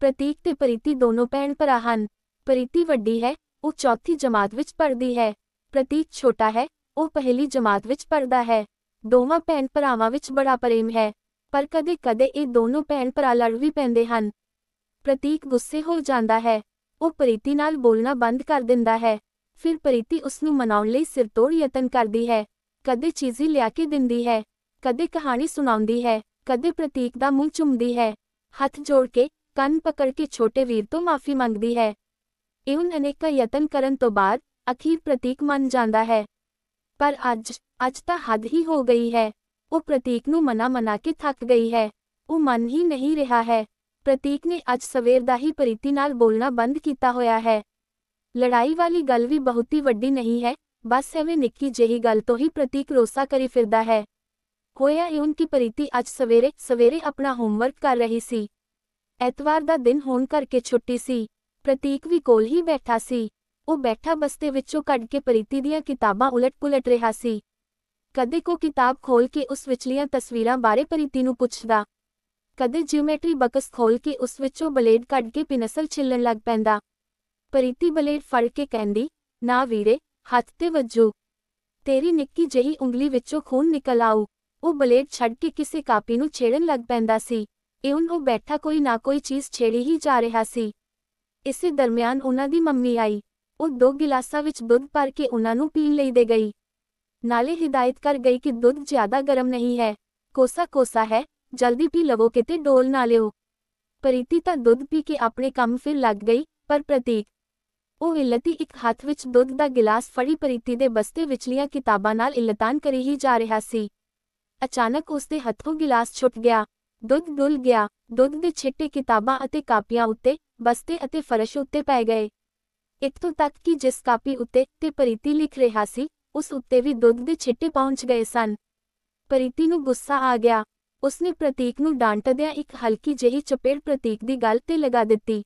ਪ੍ਰਤੀਕ ਤੇ ਪ੍ਰੀਤੀ ਦੋਨੋਂ ਭੈਣ ਭਰਾ ਹਨ। ਪ੍ਰੀਤੀ ਵੱਡੀ ਹੈ, ਉਹ ਚੌਥੀ ਜਮਾਤ ਵਿੱਚ ਪੜ੍ਹਦੀ ਹੈ। ਪ੍ਰਤੀਕ ਛੋਟਾ ਹੈ, ਉਹ ਪਹਿਲੀ ਜਮਾਤ ਵਿੱਚ ਪੜ੍ਹਦਾ ਹੈ। ਦੋਵਾਂ ਭੈਣ ਭਰਾਵਾਂ ਵਿੱਚ ਬੜਾ ਪ੍ਰੇਮ ਹੈ, ਪਰ ਕਦੇ-ਕਦੇ ਇਹ ਦੋਨੋਂ ਭੈਣ ਭਰਾ ਲੜ ਵੀ ਪੈਂਦੇ ਹਨ। ਪ੍ਰਤੀਕ ਗੁੱਸੇ ਹੋ ਜਾਂਦਾ ਹੈ, ਉਹ ਪ੍ਰੀਤੀ ਨਾਲ ਬੋਲਣਾ ਬੰਦ ਕਰ ਦਿੰਦਾ ਹੈ। ਫਿਰ ਪ੍ਰੀਤੀ ਉਸ ਨੂੰ ਮਨਾਉਣ ਲਈ ਸਿਰਤੋੜ ਯਤਨ ਕਰਦੀ ਹੈ। ਕਦੇ ਚੀਜ਼ੀ ਲਿਆ ਕੇ ਦਿੰਦੀ ਹੈ, ਕਦੇ ਕਹਾਣੀ ਸੁਣਾਉਂਦੀ ਹੈ, ਕਦੇ ਪ੍ਰਤੀਕ ਦਾ ਮੂੰਹ ਚੁੰਮਦੀ ਹੈ, ਹੱਥ ਜੋੜ ਕੇ ਕੰਨ ਪਕੜ ਕੇ ਛੋਟੇ ਵੀਰ ਤੋਂ ਮਾਫੀ ਮੰਗਦੀ ਹੈ। ਇਉਂ ਅਨੇਕਾਂ ਯਤਨ ਕਰਨ ਤੋਂ ਬਾਅਦ ਅਖੀਰ ਪ੍ਰਤੀਕ ਮੰਨ ਜਾਂਦਾ ਹੈ। ਪਰ ਅੱਜ ਤਾਂ ਹੱਦ ਹੀ ਹੋ ਗਈ ਹੈ। ਉਹ ਪ੍ਰਤੀਕ ਨੂੰ ਮਨਾ ਕੇ ਥੱਕ ਗਈ ਹੈ। ਉਹ ਮੰਨ ਹੀ ਨਹੀਂ ਰਿਹਾ ਹੈ। ਪ੍ਰਤੀਕ ਨੇ ਅੱਜ ਸਵੇਰ ਦਾ ਹੀ ਪ੍ਰੀਤੀ ਨਾਲ ਬੋਲਣਾ ਬੰਦ ਕੀਤਾ ਹੋਇਆ ਹੈ। ਲੜਾਈ ਵਾਲੀ ਗੱਲ ਵੀ ਬਹੁਤੀ ਵੱਡੀ ਨਹੀਂ ਹੈ, ਬਸ ਐਵੇਂ ਨਿੱਕੀ ਜਿਹੀ ਗੱਲ ਤੋਂ ਹੀ ਪ੍ਰਤੀਕ ਰੋਸਾ ਕਰੀ ਫਿਰਦਾ ਹੈ। ਹੋਇਆ ਇਉਂ ਕਿ ਪ੍ਰੀਤੀ ਅੱਜ ਸਵੇਰੇ ਆਪਣਾ ਹੋਮਵਰਕ ਕਰ ਰਹੀ ਸੀ। ਐਤਵਾਰ ਦਾ ਦਿਨ ਹੋਣ ਕਰਕੇ ਛੁੱਟੀ ਸੀ। ਪ੍ਰਤੀਕ ਵੀ ਕੋਲ ਹੀ ਬੈਠਾ ਸੀ। ਉਹ ਬੈਠਾ ਬਸਤੇ ਵਿੱਚੋਂ ਕੱਢ ਕੇ ਪ੍ਰੀਤੀ ਦੀਆਂ ਕਿਤਾਬਾਂ ਉਲਟ-ਪੁਲਟ ਰਿਹਾ ਸੀ। ਕਦੇ ਕੋ ਕਿਤਾਬ ਖੋਲ ਕੇ ਉਸ ਵਿਚਲੀਆਂ ਤਸਵੀਰਾਂ ਬਾਰੇ ਪ੍ਰੀਤੀ ਨੂੰ ਪੁੱਛਦਾ, ਕਦੇ ਜਿਓਮੈਟਰੀ ਬਕਸ ਖੋਲ ਕੇ ਉਸ ਵਿੱਚੋਂ ਬਲੇਡ ਕੱਢ ਕੇ ਪਿਨਸਲ ਛਿੱਲਣ ਲੱਗ ਪੈਂਦਾ। ਪ੍ਰੀਤੀ ਬਲੇਡ ਫੜ ਕੇ ਕਹਿੰਦੀ, ਨਾ ਵੀਰੇ, ਹੱਥ ਤੇ ਵੱਜੂ, ਤੇਰੀ ਨਿੱਕੀ ਜਿਹੀ ਉਂਗਲੀ ਵਿੱਚੋਂ ਖੂਨ ਨਿਕਲ ਆਊ। ਉਹ ਬਲੇਡ ਛੱਡ ਕੇ ਕਿਸੇ ਕਾਪੀ ਨੂੰ ਛੇੜਨ ਲੱਗ ਪੈਂਦਾ ਸੀ। ਇਉਂ ਉਹ ਬੈਠਾ ਕੋਈ ਨਾ ਕੋਈ ਚੀਜ਼ ਛੇੜੀ ਹੀ ਜਾ ਰਿਹਾ ਸੀ। ਇਸੇ ਦਰਮਿਆਨ ਉਹਨਾਂ ਦੀ ਮੰਮੀ ਆਈ। ਉਹ 2 ਗਿਲਾਸਾਂ ਵਿੱਚ ਦੁੱਧ ਭਰ ਕੇ ਉਹਨਾਂ ਨੂੰ ਪੀਣ ਲਈ ਦੇ ਗਈ। ਨਾਲੇ ਹਿਦਾਇਤ ਕਰ ਗਈ ਕਿ ਦੁੱਧ ਜ਼ਿਆਦਾ ਗਰਮ ਨਹੀਂ ਹੈ, ਕੋਸਾ ਹੈ, ਜਲਦੀ ਪੀ ਲਵੋ, ਕਿਤੇ ਡੋਲ ਨਾ ਲਿਓ। ਪ੍ਰੀਤੀ ਤਾਂ ਦੁੱਧ ਪੀ ਕੇ ਆਪਣੇ ਕੰਮ ਫਿਰ ਲੱਗ ਗਈ, ਪਰ ਪ੍ਰਤੀਕ, ਉਹ ਇਲਤੀ ਇੱਕ ਹੱਥ ਵਿੱਚ ਦੁੱਧ ਦਾ ਗਿਲਾਸ ਫੜੀ ਪ੍ਰੀਤੀ ਦੇ ਬਸਤੇ ਵਿਚਲੀਆਂ ਕਿਤਾਬਾਂ ਨਾਲ ਇਲਤਾਨ ਕਰੀ ਹੀ ਜਾ ਰਿਹਾ ਸੀ। ਅਚਾਨਕ ਉਸਦੇ ਹੱਥੋਂ ਗਿਲਾਸ ਛੁੱਟ ਗਿਆ, ਦੁੱਧ ਡੁੱਲ ਗਿਆ। ਦੁੱਧ ਦੇ ਛਿੱਟੇ ਕਿਤਾਬਾਂ ਅਤੇ ਕਾਪੀਆਂ ਉੱਤੇ, ਬਸਤੇ ਅਤੇ ਫਰਸ਼ ਉੱਤੇ ਪੈ ਗਏ। ਇੱਥੋਂ ਤੱਕ ਕਿ ਜਿਸ ਕਾਪੀ ਉੱਤੇ ਤੇ ਪ੍ਰੀਤੀ ਲਿਖ ਰਿਹਾ ਸੀ, ਉਸ ਉੱਤੇ ਵੀ ਦੁੱਧ ਦੇ ਛਿੱਟੇ ਪਹੁੰਚ ਗਏ ਸਨ। ਪ੍ਰੀਤੀ ਨੂੰ ਗੁੱਸਾ ਆ ਗਿਆ। ਉਸਨੇ ਪ੍ਰਤੀਕ ਨੂੰ ਡਾਂਟਦਿਆਂ ਇੱਕ ਹਲਕੀ ਜਿਹੀ ਚਪੇੜ ਪ੍ਰਤੀਕ ਦੀ ਗੱਲ ਤੇ ਲਗਾ ਦਿੱਤੀ।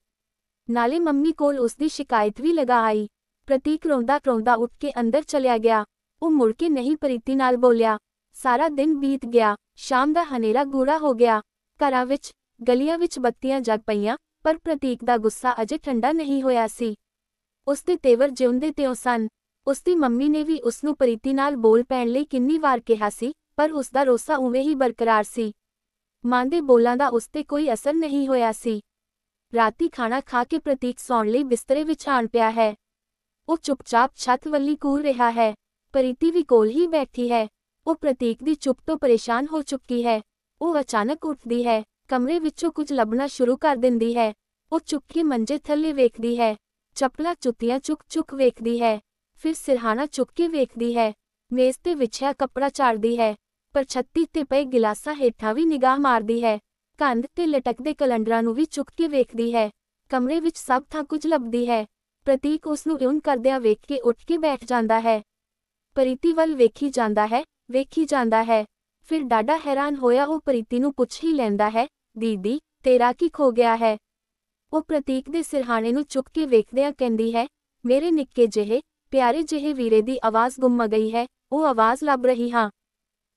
ਨਾਲੇ ਮੰਮੀ ਕੋਲ ਉਸਦੀ ਸ਼ਿਕਾਇਤ ਵੀ ਲਗਾ ਆਈ। ਪ੍ਰਤੀਕ ਰੋਂਦਾ ਉੱਠ ਕੇ ਅੰਦਰ ਚਲਿਆ ਗਿਆ। ਉਹ ਮੁੜ ਕੇ ਨਹੀਂ ਪ੍ਰੀਤੀ ਨਾਲ ਬੋਲਿਆ। ਸਾਰਾ ਦਿਨ ਬੀਤ ਗਿਆ। ਸ਼ਾਮ ਦਾ ਹਨੇਰਾ ਗੂੜਾ ਹੋ ਗਿਆ। ਘਰਾਂ ਵਿੱਚ, ਗਲੀਆਂ ਵਿੱਚ ਬੱਤੀਆਂ ਜਗ ਪਈਆਂ, ਪਰ ਪ੍ਰਤੀਕ ਦਾ ਗੁੱਸਾ ਅਜੇ ਠੰਡਾ ਨਹੀਂ ਹੋਇਆ ਸੀ। ਉਸਦੇ ਤੇਵਰ ਜਿਉਂਦੇ ਤਿਉਂ ਸਨ। ਉਸਦੀ ਮੰਮੀ ਨੇ ਵੀ ਉਸਨੂੰ ਪ੍ਰੀਤੀ ਨਾਲ ਬੋਲ ਪੈਣ ਲਈ ਕਿੰਨੀ ਵਾਰ ਕਿਹਾ ਸੀ, ਪਰ ਉਸਦਾ ਰੋਸਾ ਉਵੇਂ ਹੀ ਬਰਕਰਾਰ ਸੀ। ਮਾਂ ਦੇ ਬੋਲਾਂ ਦਾ ਉਸਤੇ ਕੋਈ ਅਸਰ ਨਹੀਂ ਹੋਇਆ ਸੀ। ਰਾਤੀ ਖਾਣਾ ਖਾ ਕੇ ਪ੍ਰਤੀਕ ਸੌਣ ਲਈ ਬਿਸਤਰੇ ਵਿੱਚ ਆਣ ਪਿਆ ਹੈ। ਉਹ ਚੁੱਪਚਾਪ ਛੱਤ ਵੱਲੀ ਘੂਰ ਰਿਹਾ ਹੈ। ਪ੍ਰੀਤੀ ਵੀ ਕੋਲ ਹੀ ਬੈਠੀ ਹੈ। ਉਹ ਪ੍ਰਤੀਕ ਦੀ ਚੁੱਪ ਤੋਂ ਪਰੇਸ਼ਾਨ ਹੋ ਚੁੱਕੀ ਹੈ। ਉਹ ਅਚਾਨਕ ਉੱਠਦੀ ਹੈ, ਕਮਰੇ ਵਿੱਚੋਂ ਕੁਝ ਲੱਭਣਾ ਸ਼ੁਰੂ ਕਰ ਦਿੰਦੀ ਹੈ। ਉਹ ਚੁੱਕ ਕੇ ਮੰਜੇ ਥੱਲੇ ਵੇਖਦੀ ਹੈ, ਚੱਪਲਾਂ ਜੁੱਤੀਆਂ ਚੁੱਕ ਵੇਖਦੀ ਹੈ, ਫਿਰ ਸਿਰਹਾਣਾ ਚੁੱਕ ਕੇ ਵੇਖਦੀ ਹੈ, ਮੇਜ਼ ਤੇ ਵਿਛਿਆ ਕੱਪੜਾ ਝਾੜਦੀ ਹੈ, ਪਰ ਛੱਤੀ ਤੇ ਪਏ ਗਿਲਾਸਾਂ ਹੇਠਾਂ ਵੀ ਨਿਗਾਹ ਮਾਰਦੀ ਹੈ, ਕੰਧ ਤੇ ਲਟਕਦੇ ਕੈਲੰਡਰਾਂ ਨੂੰ ਵੀ ਚੁੱਕ ਕੇ ਵੇਖਦੀ ਹੈ। ਕਮਰੇ ਵਿੱਚ ਸਭ ਥਾਂ ਕੁਝ ਲੱਭਦੀ ਹੈ। ਪ੍ਰਤੀਕ ਉਸ ਨੂੰ ਇਉਂ ਕਰਦਿਆਂ ਵੇਖ ਕੇ ਉੱਠ ਕੇ ਬੈਠ ਜਾਂਦਾ ਹੈ। ਪ੍ਰੀਤੀ ਵੱਲ ਵੇਖੀ ਜਾਂਦਾ ਹੈ। ਫਿਰ ਡਾਢਾ ਹੈਰਾਨ ਹੋਇਆ ਉਹ ਪ੍ਰੀਤੀ ਨੂੰ ਪੁੱਛ ਹੀ ਲੈਂਦਾ ਹੈ, ਦੀਦੀ, ਤੇਰਾ ਕੀ ਖੋ ਗਿਆ ਹੈ? ਉਹ ਪ੍ਰਤੀਕ ਦੇ ਸਿਰਹਾਣੇ ਨੂੰ ਚੁੱਕ ਕੇ ਵੇਖਦਿਆਂ ਕਹਿੰਦੀ ਹੈ, ਮੇਰੇ ਨਿੱਕੇ ਜਿਹੇ, ਪਿਆਰੇ ਜਿਹੇ ਵੀਰੇ ਦੀ ਆਵਾਜ਼ ਗੁੰਮ ਗਈ ਹੈ, ਉਹ ਆਵਾਜ਼ ਲੱਭ ਰਹੀ ਹਾਂ।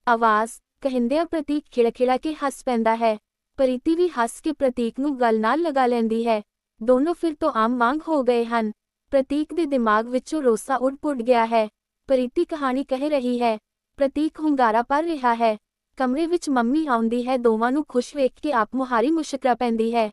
ਆਵਾਜ਼ ਕਹਿੰਦਿਆਂ ਪ੍ਰਤੀਕ ਖਿੜਖਿੜਾ ਕੇ ਹੱਸ ਪੈਂਦਾ ਹੈ। ਪ੍ਰੀਤੀ ਵੀ ਹੱਸ ਕੇ ਪ੍ਰਤੀਕ ਨੂੰ ਗਲ ਨਾਲ ਲਗਾ ਲੈਂਦੀ ਹੈ। ਦੋਨੋਂ ਫਿਰ ਤੋਂ ਆਮ ਵਾਂਗ ਹੋ ਗਏ ਹਨ। ਪ੍ਰਤੀਕ ਦੇ ਦਿਮਾਗ ਵਿੱਚੋਂ ਰੋਸਾ ਉੱਡ ਗਿਆ ਹੈ। ਪ੍ਰੀਤੀ ਕਹਾਣੀ ਕਹਿ ਰਹੀ ਹੈ। ਪ੍ਰਤੀਕ ਹੁੰਗਾਰਾ ਭਰ ਰਿਹਾ ਹੈ। ਕਮਰੇ ਵਿੱਚ ਮੰਮੀ ਆਉਂਦੀ ਹੈ। ਦੋਵਾਂ ਨੂੰ ਖੁਸ਼ ਵੇਖ ਕੇ ਆਪ ਮੁਹਾਰੀ ਮੁਸਕਰਾ ਪੈਂਦੀ ਹੈ।